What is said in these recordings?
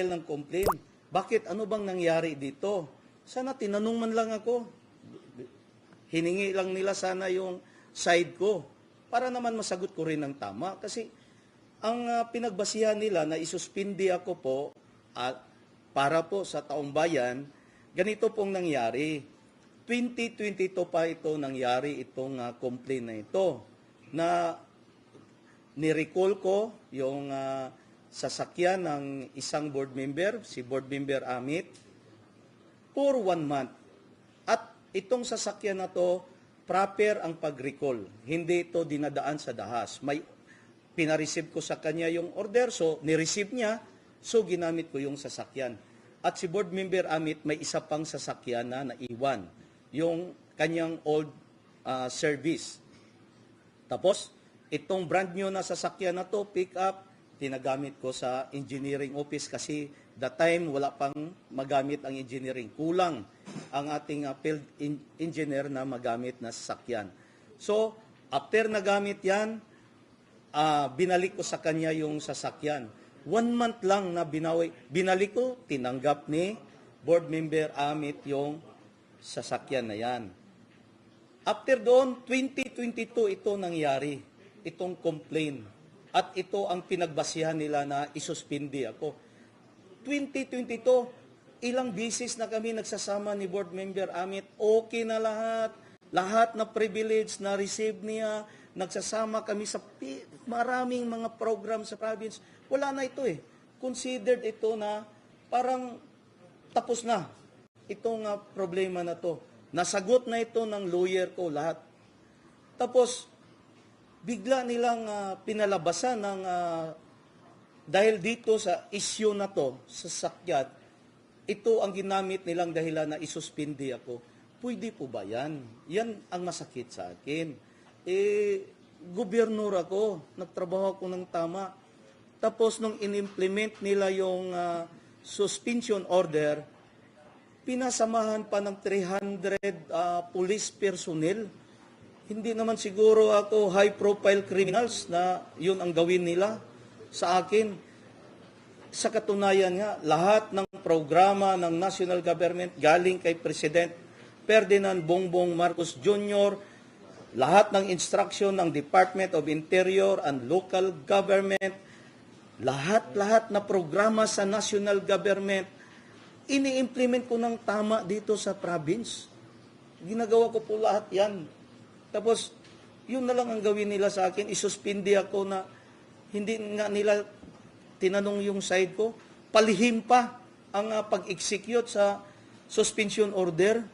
ng complaint. Bakit? Ano bang nangyari dito? Sana tinanong man lang ako. Hiningi lang nila sana yung side ko para naman masagot ko rin ng tama. Kasi ang pinagbasihan nila na isuspindi ako po at para po sa taong bayan, ganito pong nangyari. 2022 pa ito nangyari itong complaint na ito na ni-recall ko yung sasakyan ng isang board member, si board member Amit, for 1 month. At itong sasakyan na to, proper ang pag-recall. Hindi ito dinadaan sa dahas. May pinareceive ko sa kanya yung order, so ni-receive niya, so ginamit ko yung sasakyan. At si board member Amit, may isa pang sasakyan na naiwan, yung kanyang old service. Tapos, itong brand new na sasakyan na to, pick up, tinagamit ko sa engineering office kasi that time wala pang magamit ang engineering. Kulang ang ating field engineer na magamit na sasakyan. So, after nagamit yan, binalik ko sa kanya yung sasakyan. 1 month lang na binalik ko, tinanggap ni board member Amit yung sasakyan na yan. After doon, 2022 ito nangyari, itong complaint. At ito ang pinagbasihan nila na isuspindi ako. 2022, ilang bisis na kami nagsasama ni board member Amit, okay na lahat. Lahat na privilege na receive niya, nagsasama kami sa maraming mga program sa province. Wala na ito eh. Considered ito na parang tapos na itong problema na to. Nasagot na ito ng lawyer ko lahat. Tapos, bigla nilang pinalabasan ng dahil dito sa issue na to, sa sakyan, ito ang ginamit nilang dahilan na isuspindi ako. Pwede po ba yan? Yan ang masakit sa akin. Gobernur ako, nagtrabaho ako ng tama. Tapos nung in-implement nila yung suspension order, pinasamahan pa ng 300 police personnel. Hindi naman siguro ako high-profile criminals na yun ang gawin nila sa akin. Sa katunayan nga, lahat ng programa ng national government galing kay President Ferdinand Bongbong Marcos Jr., lahat ng instruction ng Department of Interior and Local Government, lahat-lahat na programa sa national government, ini-implement ko ng tama dito sa province. Ginagawa ko po lahat yan. Tapos, yun na lang ang gawin nila sa akin. Isuspindi ako na hindi nga nila tinanong yung side ko. Palihim pa ang pag-execute sa suspension order.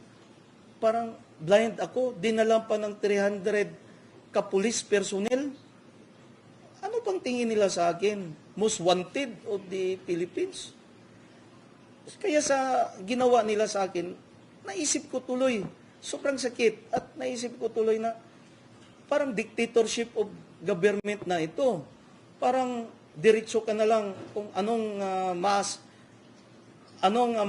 Parang blind ako. Dinalan pa ng 300 ka-police personnel. Ano pang tingin nila sa akin? Most wanted of the Philippines. Kaya sa ginawa nila sa akin, naisip ko tuloy, sobrang sakit at naisip ko tuloy na parang dictatorship of government na ito. Parang diretso ka na lang kung anong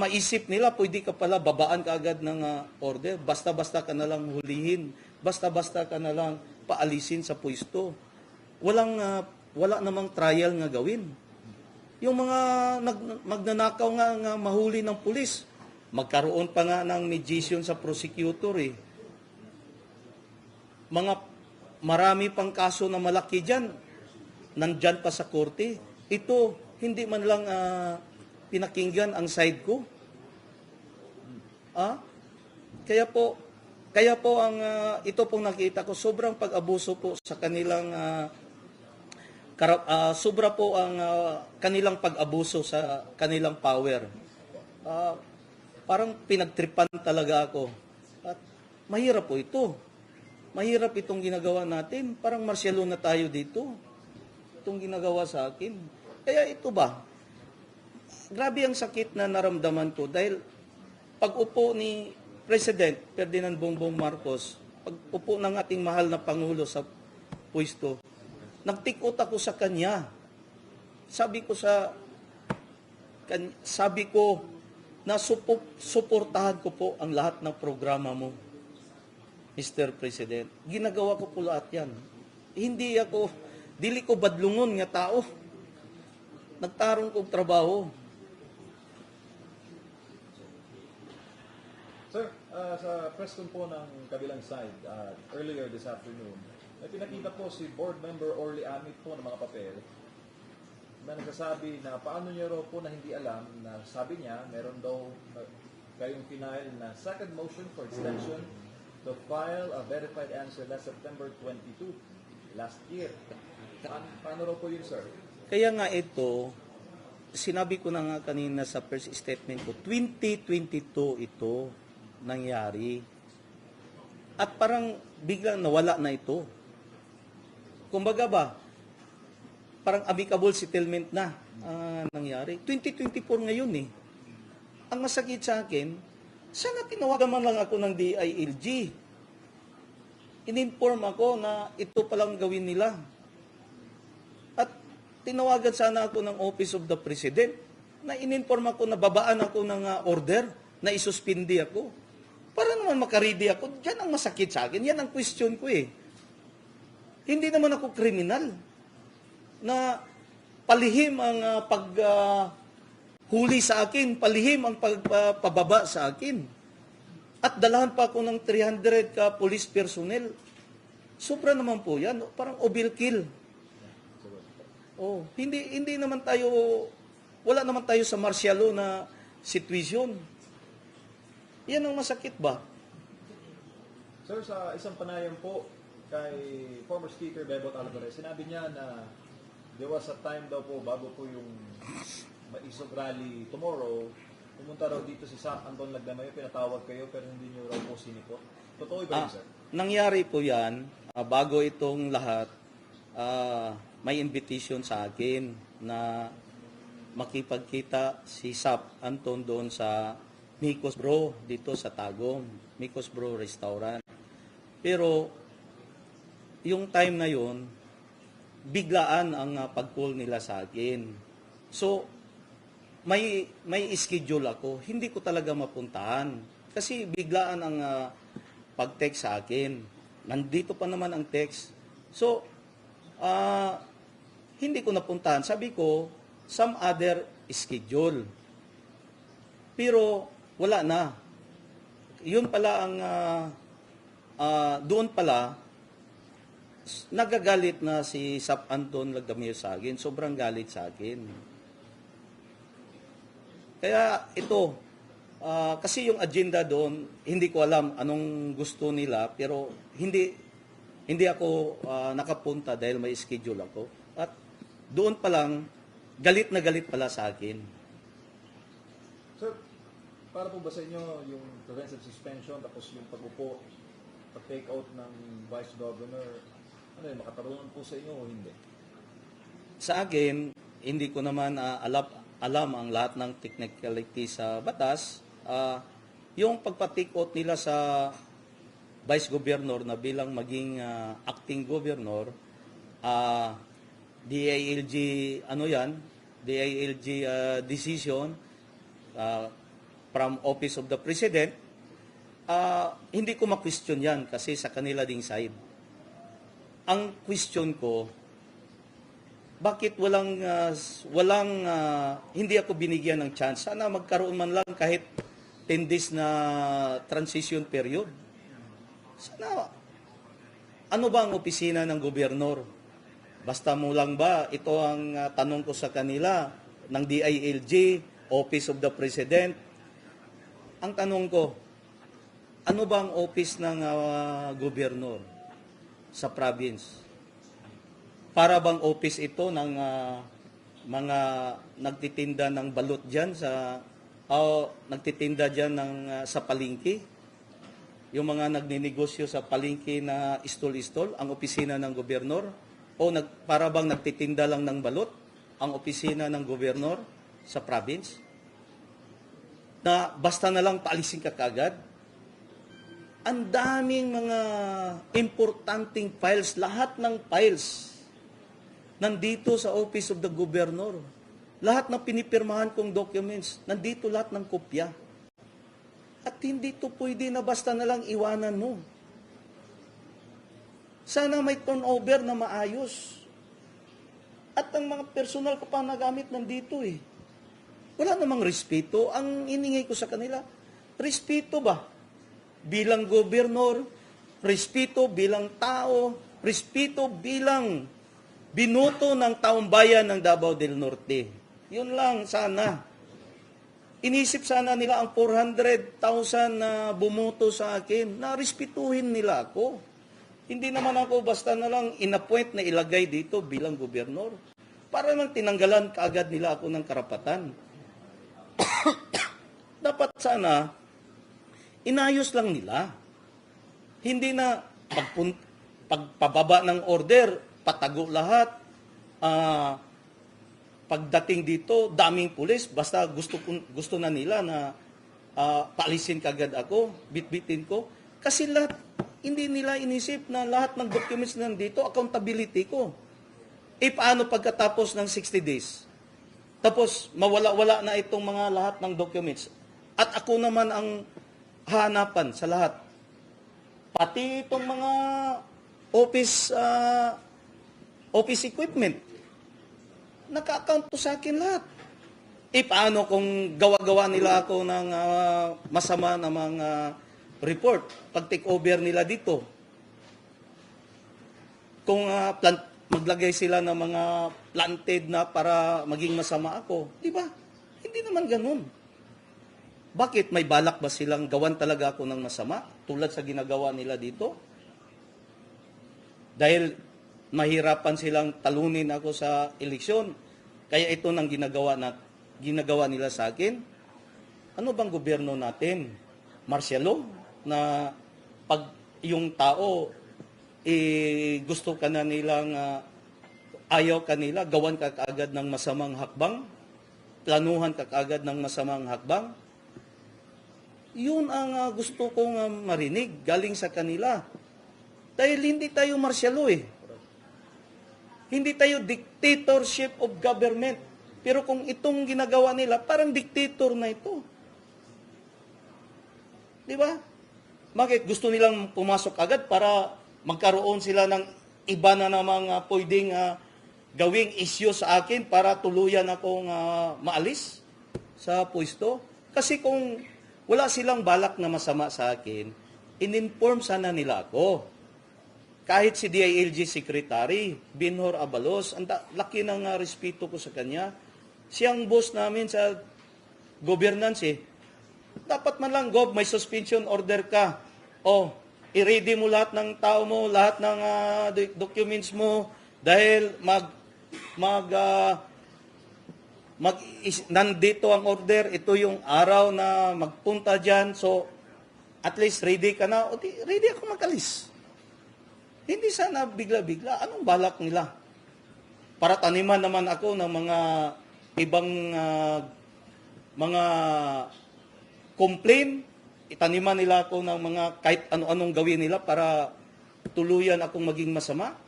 maisip nila, pwede ka pala babaan ka agad ng order. Basta-basta ka na lang hulihin. Basta-basta ka na lang paalisin sa pwesto. Wala namang trial nga gawin. Yung mga magnanakaw nga mahuli ng pulis, magkaroon pa nga ng mediation sa prosecutor eh. Marami pang kaso na malaki dyan, nandyan pa sa korte. Ito, hindi man lang pinakinggan ang side ko. Kaya po ang ito pong nakita ko, sobrang pag-abuso po sa kanilang sobra po ang kanilang pag-abuso sa kanilang power. Parang pinagtripan talaga ako. At mahirap po ito. Mahirap itong ginagawa natin. Parang marsyalo na tayo dito. Itong ginagawa sa akin. Kaya ito ba? Grabe ang sakit na naramdaman ko dahil pag-upo ni President Ferdinand Bongbong Marcos, pag-upo ng ating mahal na Pangulo sa pwesto, nagtikot ako sa kanya. Sabi ko na suportahan ko po ang lahat ng programa mo, Mr. President. Ginagawa ko po lahat yan. Dili ko badlungon nga tao. Nagtarong kong trabaho. Sir, sa press con po ng kabilang side, earlier this afternoon, may pinakita po si board member Orly Amit po ng mga papel na nagsasabi na paano niya raw po na hindi alam na sabi niya meron daw kayong final na second motion for extension to file a verified answer last September 22 last year. Paano raw po yun, sir? Kaya nga ito, sinabi ko na nga kanina sa first statement ko, 2022 ito nangyari. At parang biglang nawala na ito. Kumbaga ba, parang amicable settlement na nangyari. 2024 ngayon eh. Ang masakit sa akin, sana tinawagan man lang ako ng DILG. In-inform ako na ito palang gawin nila. At tinawagan sana ako ng Office of the President na in-inform ako na babaan ako ng order na isuspindi ako. Para naman makaredy ako. Yan ang masakit sa akin. Yan ang question ko eh. Hindi naman ako kriminal na palihim ang paghuli sa akin, palihim ang pagpababa sa akin. At dalahan pa ako ng 300 police personnel. Sobra naman po yan. Parang overkill. Oh, hindi naman tayo, wala naman tayo sa martial law na situation. Yan ang masakit ba? Sir, sa isang panayam po kay former Speaker Bebot Alvarez, sinabi niya na there was a time daw po bago po yung Maisog Rally tomorrow, pumunta raw dito si Sam Anton Lagdamay, pinatawag kayo pero hindi niyo raw po siniko. Totoo ba yun, sir? Nangyari po yan, bago itong lahat, may invitation sa akin na makipagkita si Sap Anton doon sa Mikos Bro dito sa Tagum, Mikos Bro Restaurant. Pero yung time na yon, biglaan ang pag-call nila sa akin. So, may schedule ako. Hindi ko talaga mapuntahan. Kasi biglaan ang pag-text sa akin. Nandito pa naman ang text. So, hindi ko napuntahan. Sabi ko, some other schedule. Pero, wala na. Yun pala ang, doon pala, nagagalit na si Sap Anton Lagdamir sa akin. Sobrang galit sa akin. Kaya ito, kasi yung agenda doon, hindi ko alam anong gusto nila, pero hindi ako nakapunta dahil may schedule ako. At doon pa lang, galit na galit pala sa akin. Sir, para po ba sa inyo yung preventive suspension tapos yung pag-upo, pag-take out ng Vice Governor, ano yun, makatarungan po sa inyo o hindi? Sa akin, hindi ko naman alam ang lahat ng technicality sa batas. Yung pagpa-take out nila sa Vice Governor na bilang maging acting governor, DILG, DILG decision from Office of the President, hindi ko ma-question yan kasi sa kanila ding side. Ang question ko, bakit hindi ako binigyan ng chance? Sana magkaroon man lang kahit 10 days na transition period. Sana, ano ba ang opisina ng gobernador? Basta mo lang ba, ito ang tanong ko sa kanila, ng DILG, Office of the President. Ang tanong ko, ano ba ang office ng gobernador sa province? Para bang office ito ng mga nagtitinda ng balot diyan nagtitinda diyan sa palengke? Yung mga nagninegosyo sa palengke na istol-istol, ang opisina ng gobernador? O para bang nagtitinda lang ng balot, ang opisina ng gobernador sa province? Na basta na lang paalisin ka kagad? Ang daming mga importanteng files, lahat ng files nandito sa Office of the Governor. Lahat ng pinipirmahan kong documents, nandito lahat ng kopya. At hindi to pwede na basta na lang iwanan mo. Sana may turnover na maayos. At ang mga personal ko pa nagamit nandito eh. Wala namang respeto. Ang iningay ko sa kanila, respeto ba? bilang gobernador, respeto bilang tao, respeto bilang binuto ng taong bayan ng Davao del Norte. Yun lang sana. Inisip sana nila ang 400,000 na bumoto sa akin, na respetuhin nila ako. Hindi naman ako basta na lang inappoint na ilagay dito bilang gobernador. Para lang tinanggalan kaagad nila ako ng karapatan. Dapat sana, inayos lang nila. Hindi na pagpababa ng order, patago lahat. Pagdating dito, daming pulis, basta gusto na nila na paalisin kagad ako, bitbitin ko. Kasi lahat, hindi nila inisip na lahat ng documents nandito, accountability ko. Paano pagkatapos ng 60 days? Tapos, mawala-wala na itong mga lahat ng documents. At ako naman ang hanapan sa lahat. Pati itong mga office equipment. Naka-account to sa akin lahat. Paano kung gawa-gawa nila ako ng masama na mga report pag take over nila dito? Kung maglagay sila ng mga planted na para maging masama ako, di ba? Hindi naman ganun. Bakit? May balak ba silang gawan talaga ako ng masama tulad sa ginagawa nila dito? Dahil mahirapan silang talunin ako sa eleksyon. Kaya ito nang ginagawa nila sa akin. Ano bang gobyerno natin? Martial law? Na pag yung tao gusto ka na nilang ayaw kanila, gawan ka kaagad ng masamang hakbang? Planuhan ka kaagad ng masamang hakbang? Yun ang gusto kong marinig galing sa kanila. Dahil hindi tayo martial law eh. Hindi tayo dictatorship of government. Pero kung itong ginagawa nila, parang dictator na ito. Di ba? Bakit? Gusto nilang pumasok agad para magkaroon sila ng iba na namang pwedeng gawing issue sa akin para tuluyan akong maalis sa pwesto. Kasi kung wala silang balak na masama sa akin, in-inform sana nila ako. Kahit si DILG Secretary, Binhor Abalos, ang laki ng respeto ko sa kanya. Siyang boss namin sa governance eh. Dapat man lang, Gob, may suspension order ka. I-ready mo lahat ng tao mo, lahat ng documents mo, dahil nandito ang order, ito yung araw na magpunta dyan, so at least ready ka na, ready ako mag-alis. Hindi sana bigla-bigla. Anong balak nila? Para taniman naman ako ng mga ibang mga complaint. Itaniman nila ako ng mga kahit ano-anong gawin nila para tuluyan akong maging masama.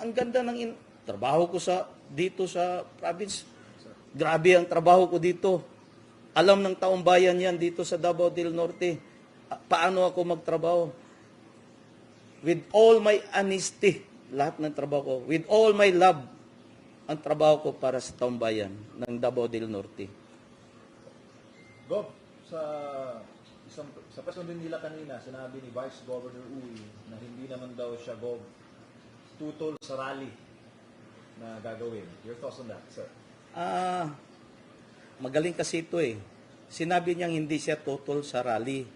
Ang ganda ng trabaho ko dito sa province. Grabe ang trabaho ko dito. Alam ng taong bayan yan dito sa Davao del Norte. Paano ako magtrabaho? With all my honesty, lahat ng trabaho ko, with all my love, ang trabaho ko para sa taong bayan ng Davao del Norte. Gob, sa press din nila kanina, sinabi ni Vice Governor Uy na hindi naman daw siya, Gob, tutol sa rally na gagawin. Your thoughts on that, sir? Magaling kasi ito eh. Sinabi niyang hindi siya tutol sa rally.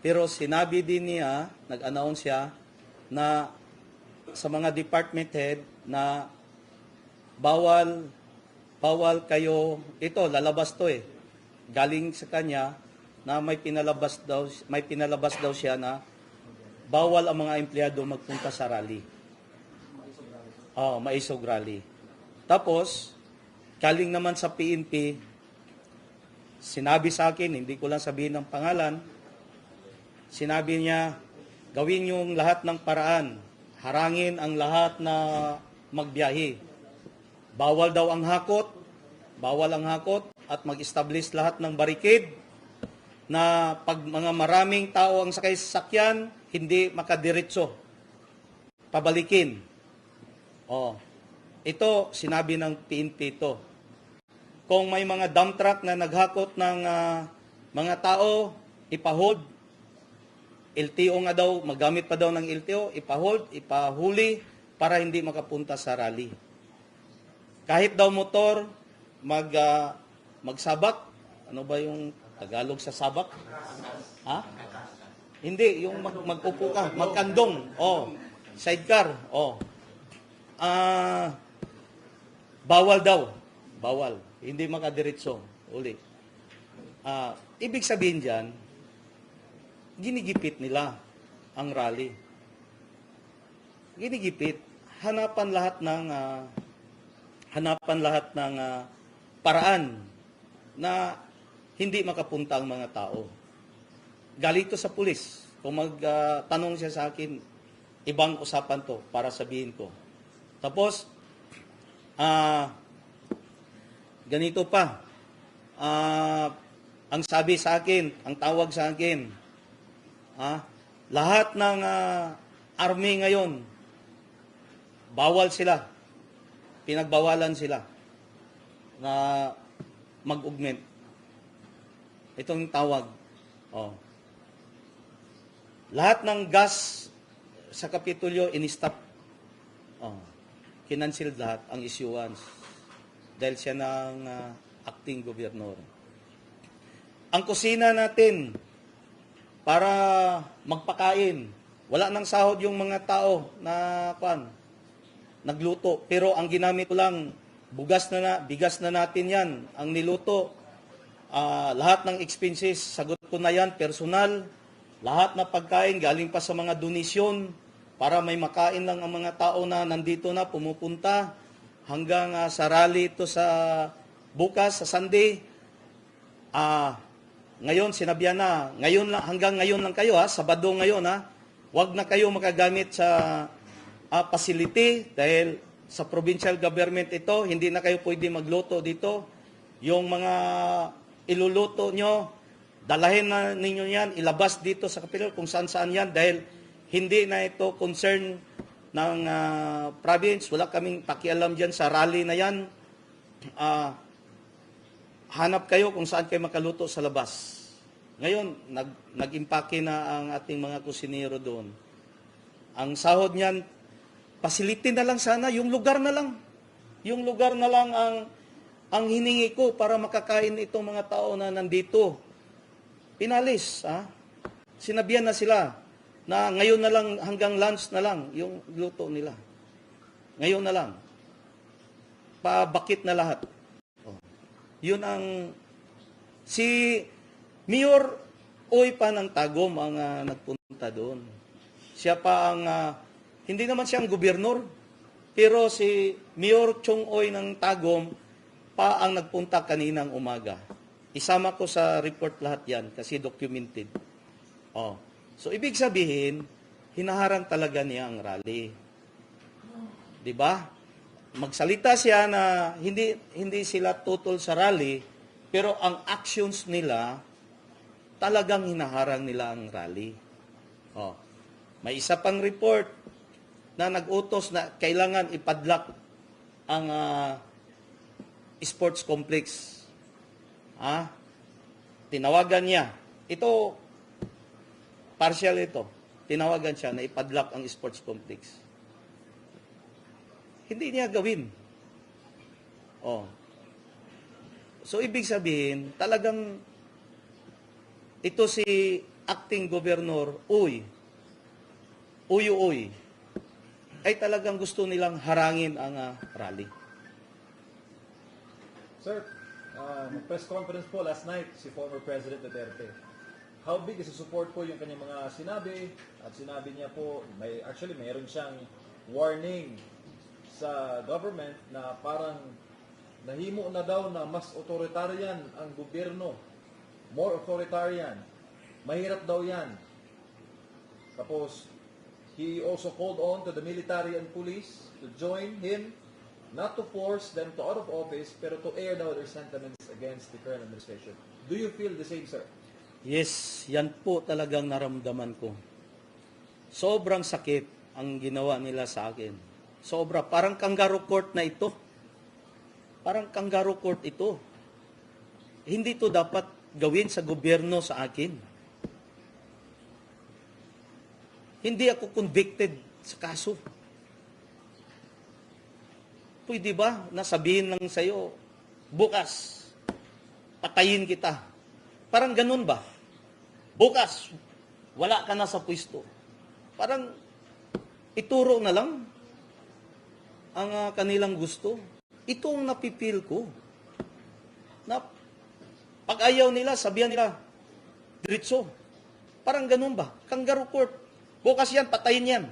Pero sinabi din niya, nag-announce siya, na sa mga department head na bawal kayo, ito lalabas to eh. Galing sa kanya na may pinalabas daw siya na bawal ang mga empleyado magpunta sa rally. Maisog rally. Tapos galing naman sa PNP, sinabi sa akin, hindi ko lang sabihin ng pangalan, sinabi niya, gawin yung lahat ng paraan. Harangin ang lahat na magbiyahe. Bawal daw ang hakot. Bawal ang hakot at mag-establish lahat ng barricade na pag mga maraming tao ang sakay sa sakyan, hindi makadiretso. Pabalikin. Ito, sinabi ng PNP ito. Kung may mga dump truck na naghakot ng mga tao, ipahold. LTO nga daw, magamit pa daw ng LTO, ipahold, ipahuli para hindi makapunta sa rally. Kahit daw motor, magsabak, ano ba yung Tagalog sa sabak? Ha? Hindi, yung mag-upo ka, magkandong, sidecar, bawal daw, bawal, hindi makadiretso, uli. Ibig sabihin dyan, ginigipit nila ang rally. Ginigipit, hanapan lahat ng paraan na hindi makapunta ang mga tao. Galing to sa pulis. Kung magtanong siya sa akin, ibang usapan to para sabihin ko. Tapos, ganito pa. Ang sabi sa akin, ang tawag sa akin, lahat ng army ngayon, bawal sila. Pinagbawalan sila na mag-augment. Itong tawag. Lahat ng gas sa Kapitolyo in-stop. Kinansil lahat ang issuance dahil siya ng acting gobernador. Ang kusina natin para magpakain. Wala nang sahod yung mga tao na nagluto. Pero ang ginamit ko lang, bigas na natin yan. Ang niluto, lahat ng expenses, sagot ko na yan, personal. Lahat na pagkain, galing pa sa mga donisyon, para may makain lang ang mga tao na nandito na, pumupunta, hanggang sa rally ito sa bukas, sa Sunday. Ngayon, sinabihan na, hanggang ngayon lang kayo, Sabado ngayon, huwag na kayo makagamit sa facility dahil sa provincial government ito, hindi na kayo pwede magluto dito. Yung mga iluluto nyo, dalahin na ninyo yan, ilabas dito sa Kapitolyo kung saan-saan yan dahil hindi na ito concern ng province. Wala kaming pakialam dyan sa rally na yan. Hanap kayo kung saan kayo makaluto sa labas. Ngayon, nag-impake na ang ating mga kusinero doon. Ang sahod niyan, facility na lang sana, yung lugar na lang. Yung lugar na lang ang hiningi ko para makakain itong mga tao na nandito. Pinalis, Sinabihan na sila na ngayon na lang, hanggang lunch na lang, yung luto nila. Ngayon na lang. Pabakit na lahat. Yun ang, si Mayor Uy pa ng Tagum ang nagpunta doon. Siya pa ang, hindi naman siyang gobernur, pero si Mayor Chong Uy ng Tagum pa ang nagpunta kaninang umaga. Isama ko sa report lahat yan kasi documented. So, ibig sabihin, hinaharang talaga niya ang rally. 'Di ba? Magsalita siya na hindi sila tutol sa rally, pero ang actions nila talagang hinaharang nila ang rally. May isa pang report na nag-utos na kailangan ipadlock ang sports complex. Tinawagan niya. Ito, partial ito. Tinawagan siya na ipadlock ang sports complex. Hindi niya gawin. So, ibig sabihin, talagang ito si acting governor, Uy, ay talagang gusto nilang harangin ang rally. Sir, press conference po last night si former President Duterte. How big is the support po yung kanyang mga sinabi? At sinabi niya po, mayroon siyang warning sa government na parang nahimo na daw na mas authoritarian ang gobyerno. More authoritarian. Mahirap daw yan. Tapos, he also called on to the military and police to join him, not to force them to out of office, pero to air down their sentiments against the current administration. Do you feel the same, sir? Yes, yan po talagang naramdaman ko. Sobrang sakit ang ginawa nila sa akin. Sobra. Parang kangaroo court na ito. Parang kangaroo court ito. Hindi to dapat gawin sa gobyerno sa akin. Hindi ako convicted sa kaso. Pwede ba na sabihin lang sa'yo, bukas, patayin kita. Parang ganun ba? Bukas, wala ka na sa pwesto. Parang ituro na lang ang kanilang gusto. Ito ang napipil ko. Na pag ayaw nila, sabihan nila, diretso. Parang ganun ba? Kangaroo court. Bukas yan, patayin yan.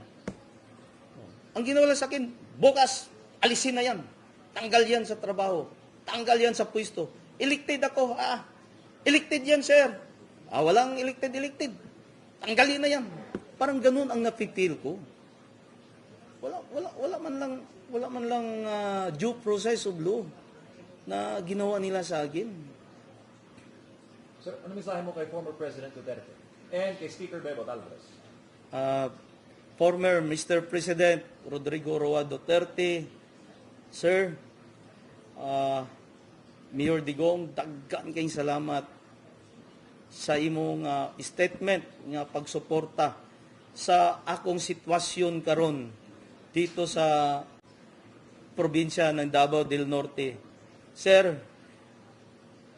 Ang ginawa lang sa akin, bukas, alisin na yan. Tanggal yan sa trabaho. Tanggal yan sa pwesto. Elected ako. Elected yan, sir. Walang elected. Tanggalin na yan. Parang ganun ang napipil ko. Wala man lang due process of law na ginawa nila sa akin. Sir, ano mensahe mo kay former President Duterte and kay Speaker Bebot Alvarez? Former Mr. President Rodrigo Roa Duterte, Sir, Mayor Digong, daghan kayong salamat sa imong statement nga pagsuporta sa akong sitwasyon karon dito sa probinsya ng Davao del Norte. Sir,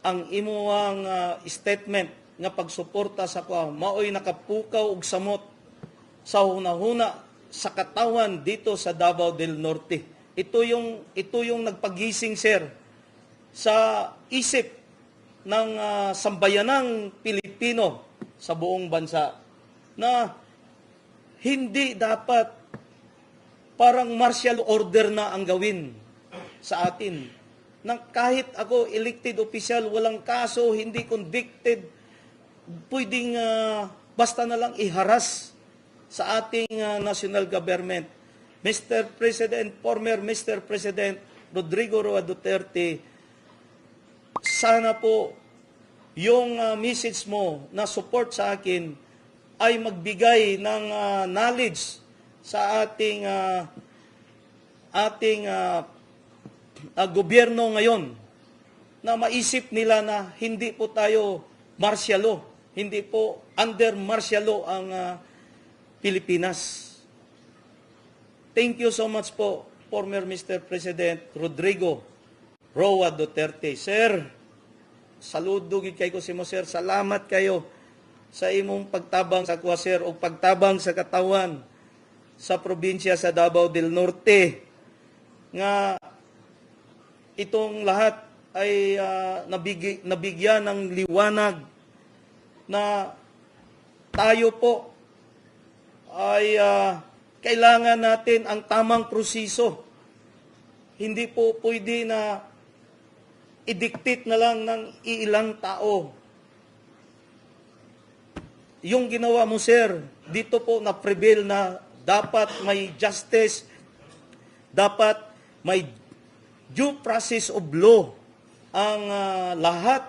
ang imong statement nga pagsuporta sa ko maoy nakapukaw og samot sa hunahuna sa katawan dito sa Davao del Norte. Ito yung nagpagising, sir, sa isip ng sambayanang Pilipino sa buong bansa na hindi dapat parang martial order na ang gawin sa atin. Nang kahit ako elected official, walang kaso, hindi convicted, pwedeng basta na lang iharas sa ating national government. Mr. President, former Mr. President Rodrigo Roa Duterte, sana po yung message mo na support sa akin ay magbigay ng knowledge sa ating gobyerno ngayon na maisip nila na hindi po tayo martial law, hindi po under martial law ang Pilipinas. Thank you so much po, former Mr. President Rodrigo Roa Duterte. Sir, saludo gid kay ko si mo, sir. Salamat kayo sa imong pagtabang sa kuwa, sir, o pagtabang sa katawan sa probinsya sa Davao del Norte. Nga itong lahat ay nabigyan ng liwanag na tayo po ay kailangan natin ang tamang proseso. Hindi po pwede na i-dictate na lang ng ilang tao. Yung ginawa mo, sir, dito po na-prevail na dapat may justice, dapat may due process of law ang lahat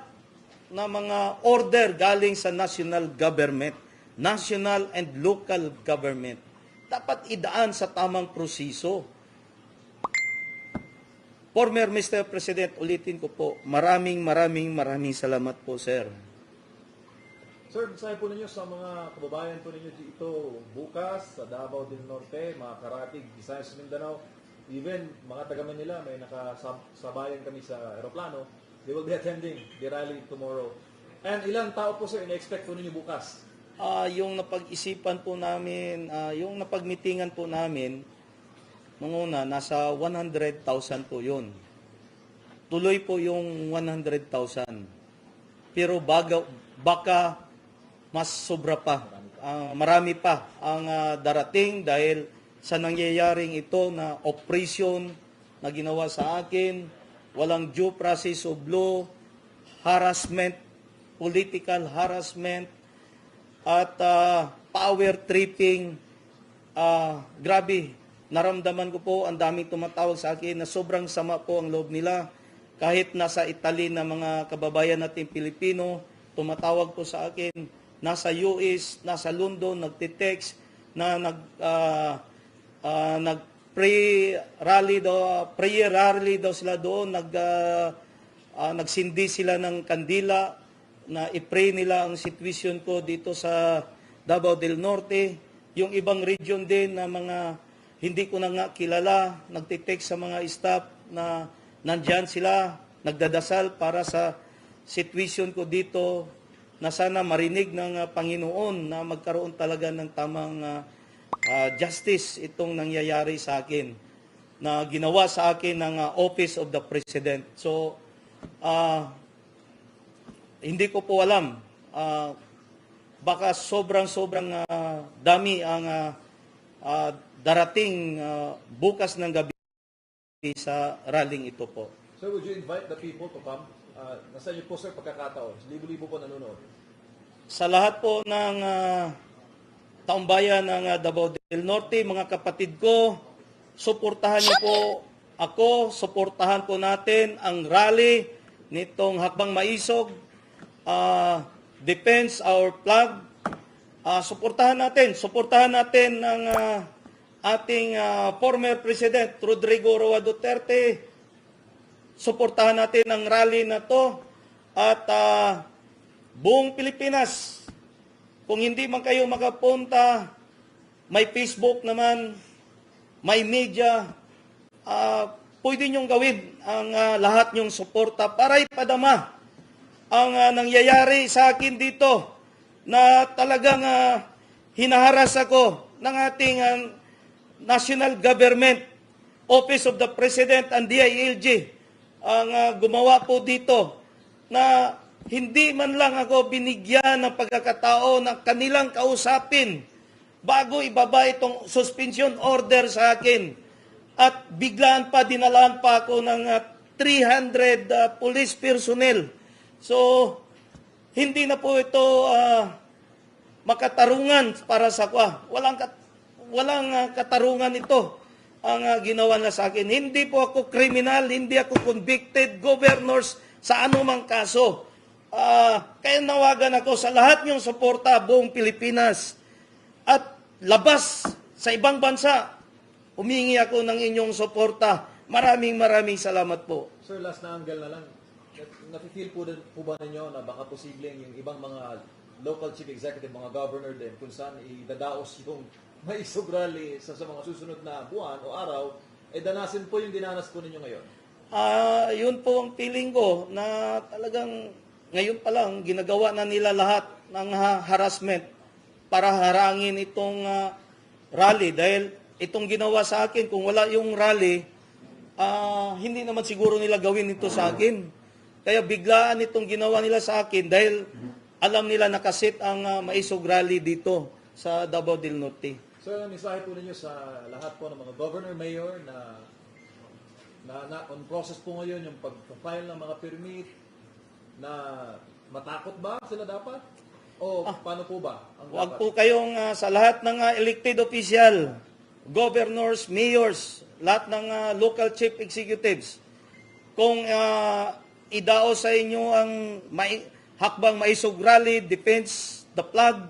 na mga order galing sa national government, national and local government. Dapat idaan sa tamang proseso. Former Mr. President, ulitin ko po, maraming salamat po, sir. Sir, mensahe po ninyo sa mga kababayan po ninyo dito bukas sa Davao del Norte, mga Karatig, Visayas, Mindanao, even mga taga Manila, may nakasabayan kami sa aeroplano. They will be attending the rally tomorrow. And ilang tao po, sir, ina-expect po ninyo bukas? Yung napag-isipan po namin, yung napag-meetingan po namin, nung una, nasa 100,000 po yun. Tuloy po yung 100,000. Pero baka mas sobra pa. Marami pa ang darating dahil sa nangyayaring ito na operation na ginawa sa akin, walang due process of law, harassment, political harassment, at power tripping. Grabe, naramdaman ko po, ang daming tumatawag sa akin na sobrang sama po ang loob nila. Kahit nasa Italy na mga kababayan natin Pilipino, tumatawag po sa akin. Nasa US, nasa London, nagtitext na prayer rally daw sila doon, nagsindi sila ng kandila na i-pray nila ang sitwasyon ko dito sa Davao del Norte. yung ibang region din na mga hindi ko na nga kilala, nagtitext sa mga staff na nandyan sila, nagdadasal para sa situation ko dito na sana marinig ng Panginoon na magkaroon talaga ng tamang justice itong nangyayari sa akin na ginawa sa akin ng Office of the President. So, hindi ko po alam. Baka sobrang dami ang darating bukas ng gabi sa rallying ito po. Sir, would you invite the people to come? Nasa inyo po, sir, pagkakataon. Libo-libo po nanonood. Sa lahat po ng taumbayan ng Davao del Norte, mga kapatid ko, suportahan niyo po ako, suportahan po natin ang rally nitong Hakbang Maisog, Defense Our Flag. Suportahan natin ng ating former President Rodrigo Roa Duterte. Suportahan natin ang rally na to at buong Pilipinas. Kung hindi man kayo makapunta, may Facebook naman, may media, pwede nyong gawin ang lahat nyong suporta para ipadama ang nangyayari sa akin dito na talagang hinaharas ako ng ating national government, Office of the President and DILG ang gumawa po dito na hindi man lang ako binigyan ng pagkakataon na kanilang kausapin bago ibaba itong suspension order sa akin. At biglaan pa, dinalaan pa ako ng 300 police personnel. So, hindi na po ito makatarungan para sa kwa. Walang katarungan ito ang ginawa na sa akin. Hindi po ako kriminal, hindi ako convicted governors sa anumang kaso. Kaya nawagan ako sa lahat niyong suporta buong Pilipinas at labas sa ibang bansa. Humingi ako ng inyong suporta. Maraming salamat po. Sir, last na angle na lang. Nafe-feel po ba ninyo na baka posibleng yung ibang mga local chief executive, mga governor din, kung saan idadaos yung Maisog Rally sa mga susunod na buwan o araw, danasin po yung dinanas po ninyo ngayon? Yun po ang feeling ko na talagang ngayon pa lang ginagawa na nila lahat ng harassment para harangin itong rally. Dahil itong ginawa sa akin, kung wala yung rally, hindi naman siguro nila gawin ito sa akin. Kaya biglaan itong ginawa nila sa akin dahil alam nila nakasit ang Maisog Rally dito sa Davao del Norte. Sir, ang mensahe po ninyo sa lahat po ng mga governor, mayor na on process po ngayon yung pag-file ng mga permit na matakot ba sila dapat? O paano po ba? Huwag po kayong sa lahat ng elected official, governors, mayors, lahat ng local chief executives, kung idao sa inyo ang Hakbang Maisog Rally, Defense the Flag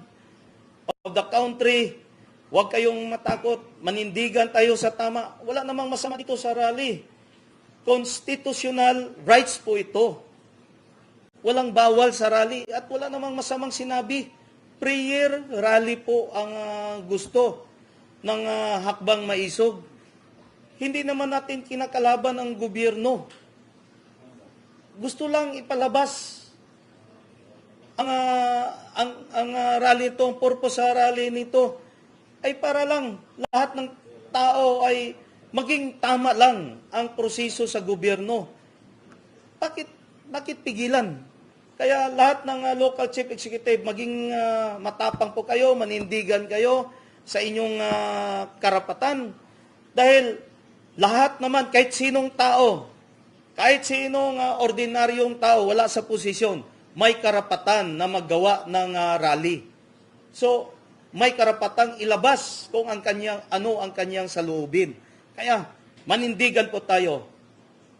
of the country, huwag kayong matakot, manindigan tayo sa tama. Wala namang masama dito sa rally. Constitutional rights po ito. Walang bawal sa rally at wala namang masamang sinabi. Prayer rally po ang gusto ng Hakbang Maisog. Hindi naman natin kinakalaban ang gobyerno. Gusto lang ipalabas ang rally ito, ang purpose sa rally nito ay para lang lahat ng tao ay maging tama lang ang proseso sa gobyerno. Bakit pigilan? Kaya lahat ng local chief executive, maging matapang po kayo, manindigan kayo sa inyong karapatan. Dahil lahat naman, kahit sinong tao, kahit sinong ordinaryong tao, wala sa posisyon, may karapatan na maggawa ng rally. So, may karapatang ilabas kung ano ang kanyang saloobin. Kaya, manindigan po tayo.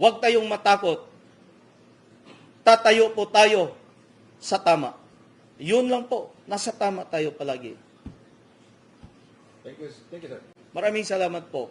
Huwag tayong matakot. Tatayo po tayo sa tama. Yun lang po. Nasa tama tayo palagi. Thank you, sir. Maraming salamat po.